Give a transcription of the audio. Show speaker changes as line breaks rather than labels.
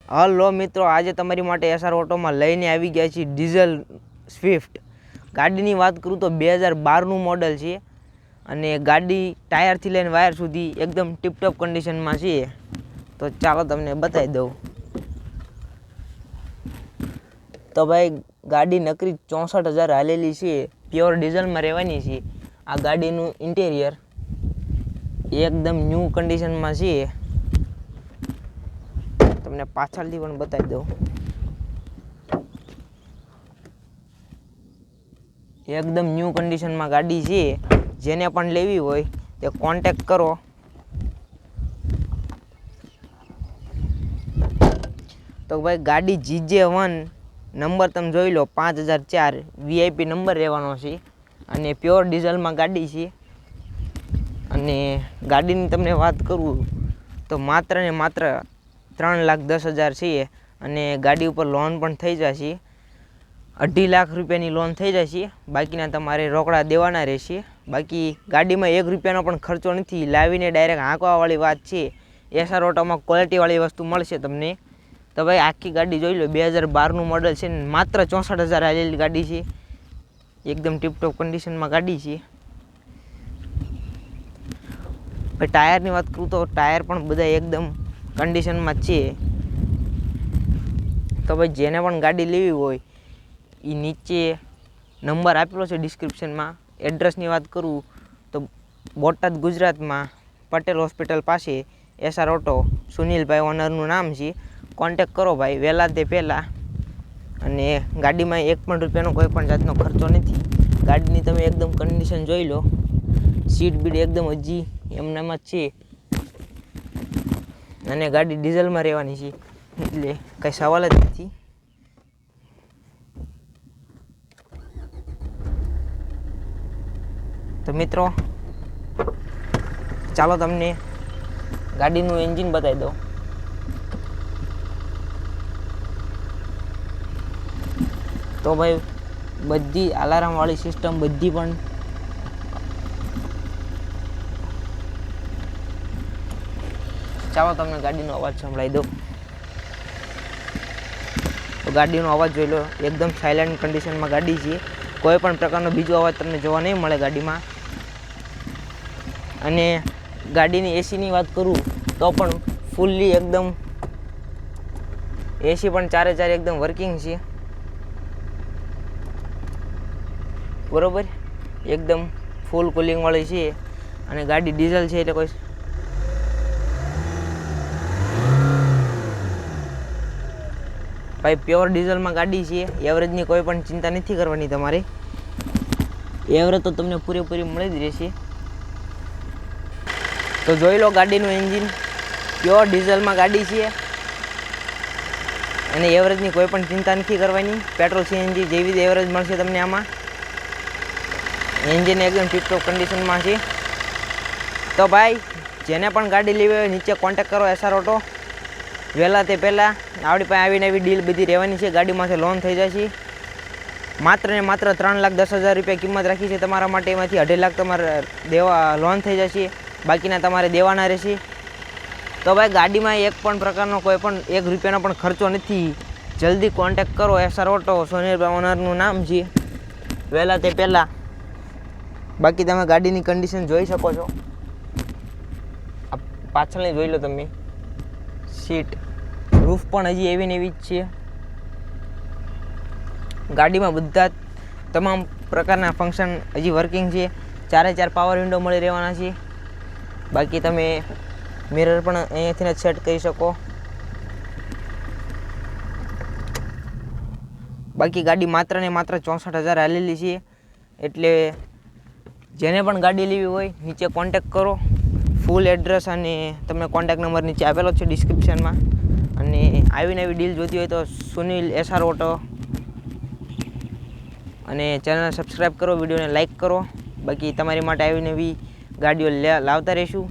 Hello મિત્રો, આજે તમારી માટે એસઆર ઓટોમાં લઈને આવી ગયા છીએ ડીઝલ સ્વિફ્ટ ગાડીની વાત કરું તો 2012નું મોડલ છે અને ગાડી ટાયરથી લઈને વાયર સુધી એકદમ ટીપટોપ કન્ડિશનમાં છે. તો ચાલો તમને બતાવી દઉં. તો ભાઈ ગાડી નકરી 64,000 હાલેલી છે, પ્યોર ડીઝલમાં રહેવાની છે. આ ગાડીનું ઇન્ટિરિયર એકદમ ન્યૂ કન્ડિશનમાં છે. તમને પાછળથી પણ બતાવી દઉં. એકદમ ન્યૂ કન્ડિશનમાં ગાડી છે. જેને પણ લેવી હોય તે કોન્ટેક્ટ કરો. તો ભાઈ ગાડી GJ1 નંબર તમે જોઈ લો, 5004 VIP નંબર રહેવાનો છે અને પ્યોર ડીઝલમાં ગાડી છે. અને ગાડીની તમને વાત કરું તો માત્ર ને માત્ર 3,10,000 છે અને ગાડી ઉપર લોન પણ થઈ જશે. 2.5 લાખ રૂપિયાની લોન થઈ જશે. બાકીના તમારે રોકડા દેવાના રહેશે. બાકી ગાડીમાં 1 રૂપિયાનો પણ ખર્ચો નથી. લાવીને ડાયરેક્ટ હાંકવાવાળી વાત છે. એસઆર ઓટોમાં ક્વોલિટીવાળી વસ્તુ મળશે તમને. તો ભાઈ આખી ગાડી જોઈ લો, 2012નું મોડલ છે ને માત્ર 64,000 હાલેલી ગાડી છે. એકદમ ટીપટોપ કન્ડિશનમાં ગાડી છે. ભાઈ ટાયરની વાત કરું તો ટાયર પણ બધા એકદમ કન્ડિશનમાં જ છે. તો ભાઈ જેને પણ ગાડી લેવી હોય એ નીચે નંબર આપેલો છે ડિસ્ક્રિપ્શનમાં. એડ્રેસની વાત કરું તો બોટાદ ગુજરાતમાં પટેલ હોસ્પિટલ પાસે એસઆર ઓટો, સુનિલભાઈ ઓનરનું નામ છે. કોન્ટેક કરો ભાઈ વહેલા તે પહેલાં. અને ગાડીમાં 1 પણ રૂપિયાનો કોઈ પણ જાતનો ખર્ચો નથી. ગાડીની તમે એકદમ કન્ડિશન જોઈ લો. સીટ બીટ એકદમ હજી એમનામાં જ છે અને ગાડી ડીઝલમાં રહેવાની છે એટલે કંઈ સવાલ જ નથી. તો મિત્રો ચાલો તમને ગાડીનું એન્જિન બતાવી દઉં. તો ભાઈ બધી અલાર્મવાળી સિસ્ટમ બધી પણ ચાલો તમને ગાડીનો અવાજ સંભળાવી દઉં. તો ગાડીનો અવાજ જોઈ લો, એકદમ સાયલેન્ટ કન્ડિશનમાં ગાડી છે. કોઈ પણ પ્રકારનો બીજો અવાજ તમને જોવા નહીં મળે ગાડીમાં. અને ગાડીની એસીની વાત કરું તો પણ ફૂલ્લી એકદમ એસી પણ 4/4 એકદમ વર્કિંગ છે. બરોબર, એકદમ ફૂલ કુલિંગવાળી છે અને ગાડી ડીઝલ છે એટલે કોઈ ભાઈ પ્યોર ડીઝલમાં ગાડી છે. એવરેજની કોઈ પણ ચિંતા નથી કરવાની તમારે. એવરેજ તો તમને પૂરેપૂરી મળી જ રહેશે. તો જોઈ લો ગાડીનું એન્જિન, પ્યોર ડીઝલમાં ગાડી છે અને એવરેજની કોઈ પણ ચિંતા નથી કરવાની. પેટ્રોલ CNG જેવી જ એવરેજ મળશે તમને આમાં. એન્જિન એકદમ ટીપટોપ કન્ડિશનમાં છે. તો ભાઈ જેને પણ ગાડી લેવી હોય નીચે કોન્ટેક્ટ કરો એસઆર ઓટો. વહેલા તે પહેલાં આપણી પાસે આવીને એવી ડીલ બધી રહેવાની છે. ગાડીમાંથી લોન થઈ જશે. માત્ર ને માત્ર 3,10,000 રૂપિયા કિંમત રાખી છે તમારા માટે. એમાંથી 2.5 લાખ તમારે દેવા લોન થઈ જશે. બાકીના તમારે દેવાના રહેશે. તો ભાઈ ગાડીમાં 1 પણ પ્રકારનો કોઈ પણ 1 રૂપિયાનો પણ ખર્ચો નથી. જલ્દી કોન્ટેક્ટ કરો એસઆર ઓટો, સુનિલભાઈ ઓનરનું નામ છે. વહેલા તે પહેલાં. બાકી તમે ગાડીની કન્ડિશન જોઈ શકો છો. આ પાછળની જોઈ લો તમે. સીટ, રૂફ પણ હજી એવી ને એવી જ છે. ગાડીમાં બધા તમામ પ્રકારના ફંક્શન હજી વર્કિંગ છે. 4/4 પાવર વિન્ડો મળી રહેવાના છે. બાકી તમે મિરર પણ અહીંયાથી જ સેટ કરી શકો. બાકી ગાડી માત્ર ને માત્ર 64,000 હાલેલી છે. એટલે જેને પણ ગાડી લેવી હોય નીચે કોન્ટેક્ટ કરો. ફૂલ એડ્રેસ અને તમને કોન્ટેક્ટ નંબર નીચે આપેલો છે ડિસ્ક્રિપ્શનમાં. અને આવી નવી ડીલ જોતી હોય તો સુનિલ એસઆર ઓટો અને ચેનલ સબસ્ક્રાઈબ કરો, વિડીયોને લાઇક કરો. બાકી તમારી માટે આવી નવી ગાડીઓ લાવતા રહીશું.